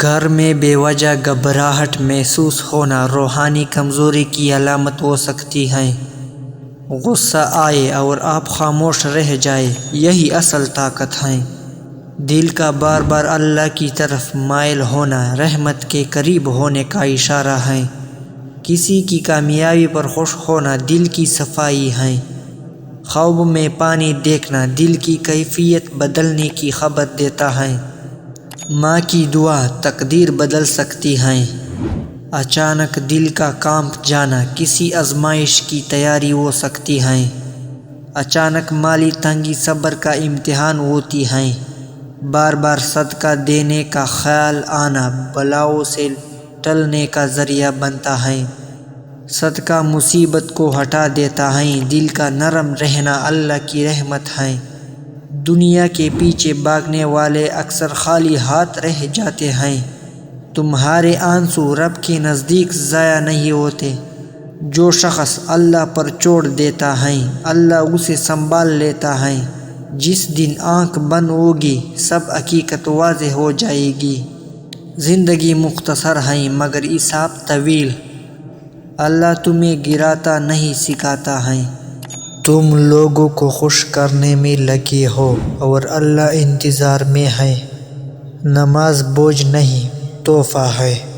گھر میں بے وجہ گھبراہٹ محسوس ہونا روحانی کمزوری کی علامت ہو سکتی ہے۔ غصہ آئے اور آپ خاموش رہ جائے، یہی اصل طاقت ہے۔ دل کا بار بار اللہ کی طرف مائل ہونا رحمت کے قریب ہونے کا اشارہ ہے۔ کسی کی کامیابی پر خوش ہونا دل کی صفائی ہے۔ خواب میں پانی دیکھنا دل کی کیفیت بدلنے کی خبر دیتا ہے۔ ماں کی دعا تقدیر بدل سکتی ہے۔ اچانک دل کا کانپ جانا کسی آزمائش کی تیاری ہو سکتی ہے۔ اچانک مالی تنگی صبر کا امتحان ہوتی ہے۔ بار بار صدقہ دینے کا خیال آنا بلاؤں سے ٹلنے کا ذریعہ بنتا ہے۔ صدقہ مصیبت کو ہٹا دیتا ہے۔ دل کا نرم رہنا اللہ کی رحمت ہے۔ دنیا کے پیچھے بھاگنے والے اکثر خالی ہاتھ رہ جاتے ہیں۔ تمہارے آنسو رب کے نزدیک ضائع نہیں ہوتے۔ جو شخص اللہ پر چھوڑ دیتا ہے اللہ اسے سنبھال لیتا ہے۔ جس دن آنکھ بند ہوگی سب حقیقت واضح ہو جائے گی۔ زندگی مختصر ہے مگر حساب طویل۔ اللہ تمہیں گراتا نہیں سکھاتا ہے۔ تم لوگوں کو خوش کرنے میں لگے ہو اور اللہ انتظار میں ہے۔ نماز بوجھ نہیں، تحفہ ہے۔